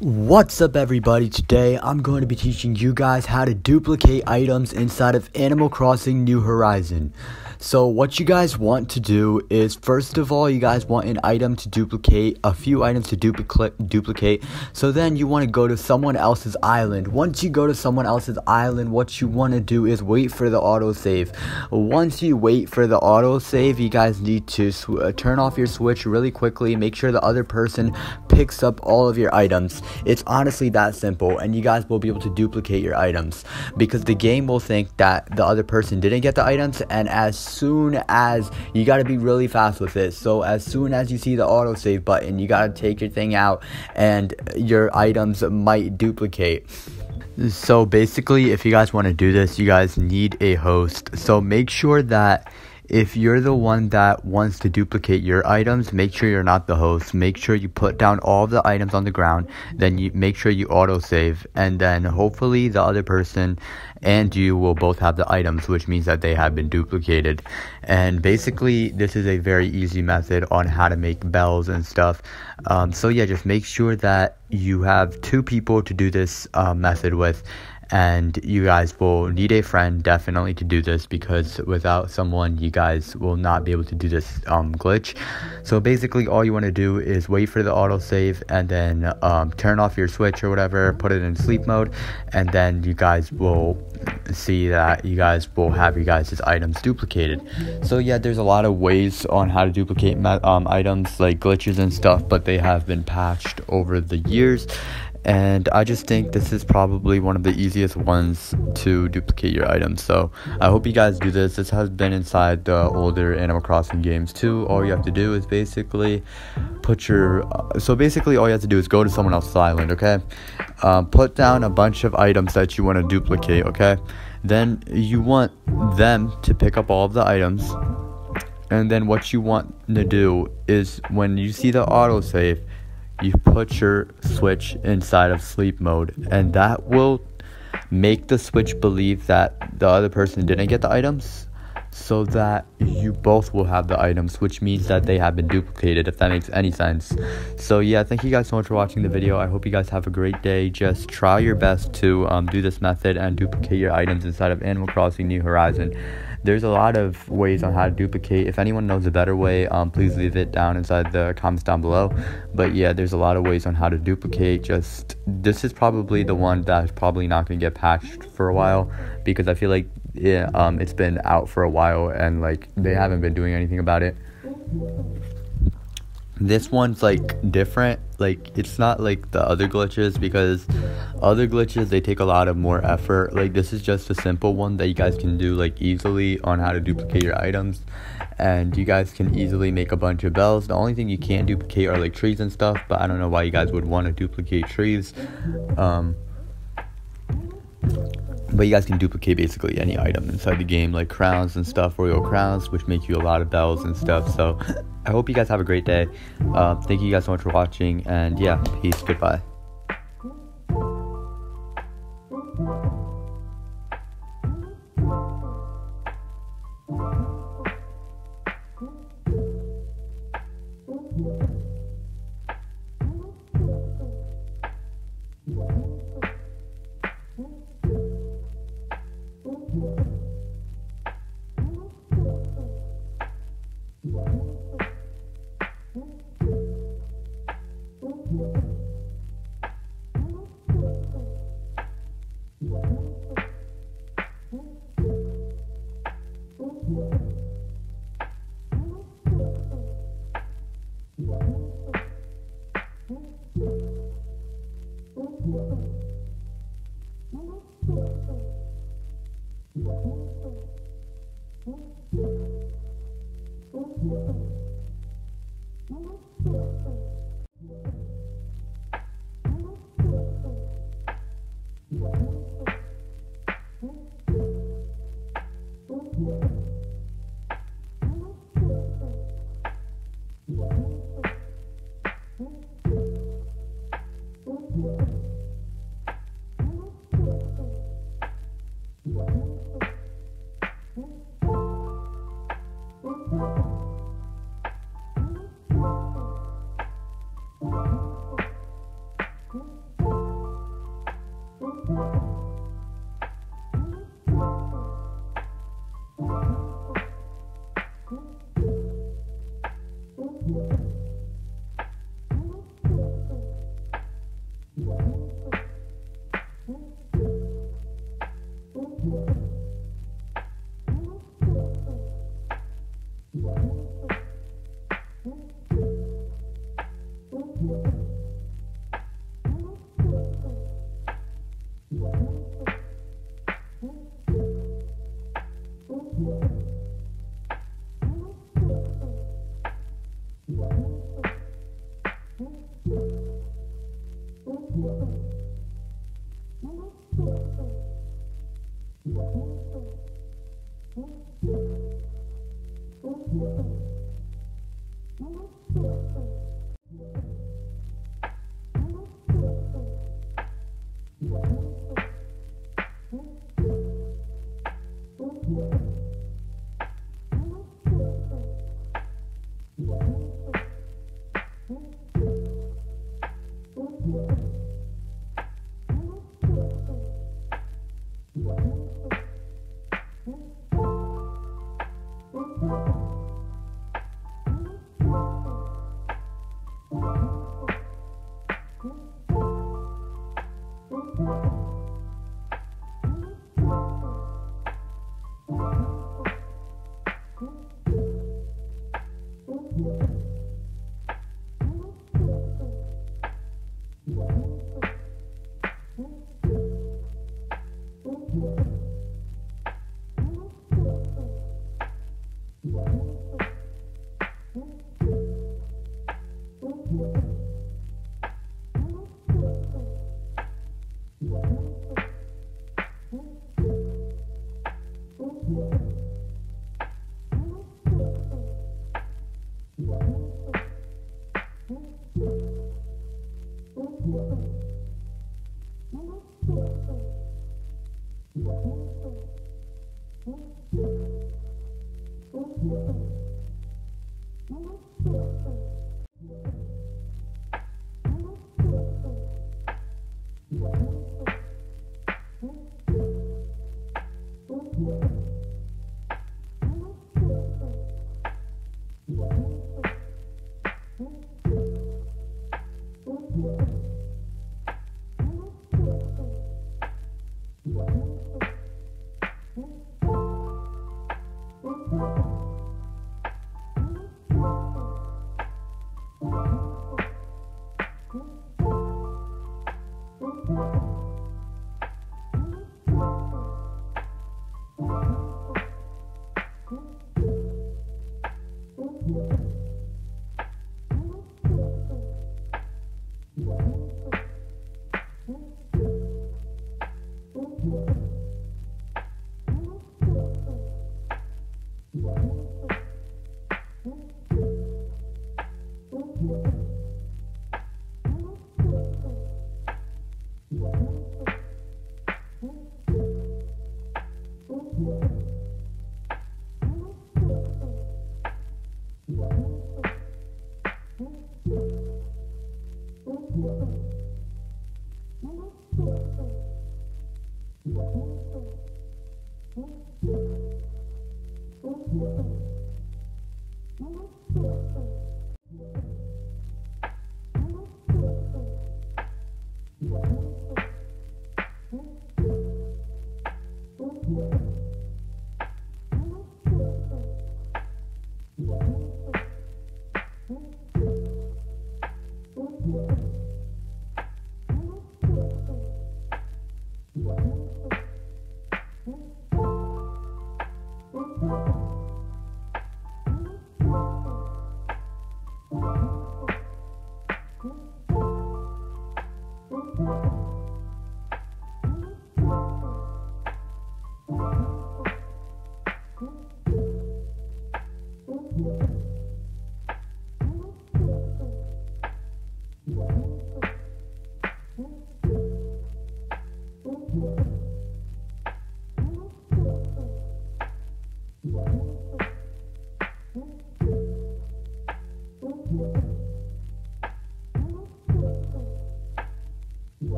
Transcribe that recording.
What's up everybody, today I'm going to be teaching you guys how to duplicate items inside of Animal Crossing New Horizon. So what you guys want to do is, first of all, you guys want an item to duplicate, a few items to duplicate. So then you want to go to someone else's island. Once you go to someone else's island, what you want to do is wait for the autosave. Once you wait for the autosave, you guys need to turn off your switch really quickly. Make sure the other person picks up all of your items. It's honestly that simple, and you guys will be able to duplicate your items because the game will think that the other person didn't get the items, and as soon as you got to be really fast with it, so as soon as you see the autosave button, you got to take your thing out and your items might duplicate. So basically, if you guys want to do this, you guys need a host. So make sure that if you're the one that wants to duplicate your items, make sure you're not the host. Make sure you put down all of the items on the ground, then you make sure you autosave, and then hopefully the other person and you will both have the items, which means that they have been duplicated. And basically, this is a very easy method on how to make bells and stuff. So yeah, just make sure that you have 2 people to do this method with. And you guys will need a friend definitely to do this, because without someone you guys will not be able to do this glitch. So basically all you want to do is wait for the autosave and then turn off your switch or whatever, put it in sleep mode, and then you guys will see that you guys will have your guys' items duplicated. So yeah, there's a lot of ways on how to duplicate items like glitches and stuff, but they have been patched over the years. And I just think this is probably one of the easiest ones to duplicate your items. So I hope you guys do this. This has been inside the older Animal Crossing games too. All you have to do is basically put your all you have to do is go to someone else's island, okay? Put down a bunch of items that you want to duplicate, okay? Then you want them to pick up all of the items, and then what you want to do is, when you see the autosave, you put your switch inside of sleep mode, and that will make the switch believe that the other person didn't get the items, so that you both will have the items, which means that they have been duplicated, if that makes any sense. So yeah, thank you guys so much for watching the video. I hope you guys have a great day. Just try your best to do this method and duplicate your items inside of Animal Crossing New Horizon. There's a lot of ways on how to duplicate. If anyone knows a better way, please leave it down inside the comments down below. But yeah, there's a lot of ways on how to duplicate. Just, this is probably the one that's probably not going to get patched for a while, because I feel like it's been out for a while and like they haven't been doing anything about it. This one's like different. Like, it's not like the other glitches, because other glitches, they take a lot of more effort. Like, this is just a simple one that you guys can do like easily on how to duplicate your items, and you guys can easily make a bunch of bells. The only thing you can't duplicate are like trees and stuff, but I don't know why you guys would want to duplicate trees. But you guys can duplicate basically any item inside the game, like crowns and stuff, royal crowns, which make you a lot of bells and stuff. So I hope you guys have a great day. Thank you guys so much for watching, and yeah, peace, goodbye.